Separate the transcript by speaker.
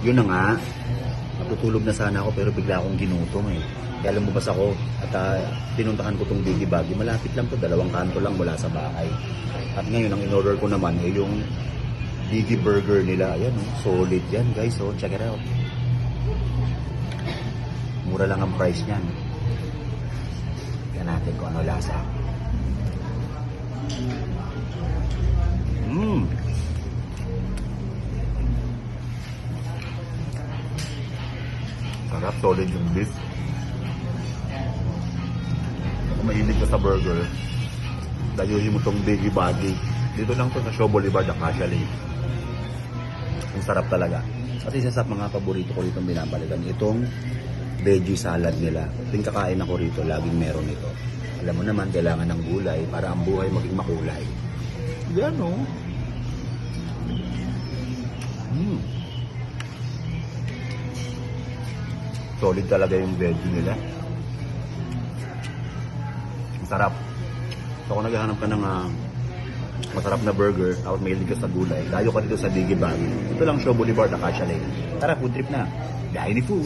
Speaker 1: Yun na nga. Natutulog na sana ako pero bigla akong ginutom eh. Kaya lumabas ako at pinuntahan ko tong Biggie Baggy. Malapit lang to, 2 kanto lang mula sa bahay. At ngayon, ang in-order ko naman ay yung Biggie Burger nila. Ayan, oh, solid yan guys. Oh, check it out. Mura lang ang price niyan. Tignan natin kung ano lasa. Sarap, solid yung beef. Kung mahilig ka sa burger, dayuhin mo tong Biggie Baggy. Dito lang to sa Shaw Boulevard, Acacia Lane. Ang sarap talaga. At isa sa mga paborito ko rito binabalikan, itong veggie salad nila. Ting kakain ako rito, laging meron ito. Alam mo naman, kailangan ng gulay para ang buhay maging makulay. Yan o. Solid talaga yung veggie nila. Ang sarap. So kung naghahanap ka ng masarap na burger, tapos may ligas sa gulay, dayo ka dito sa Biggie Baggy. Ito lang Shaw Boulevard, Acacia Lane. Tara, food trip na. Dine ni Fu.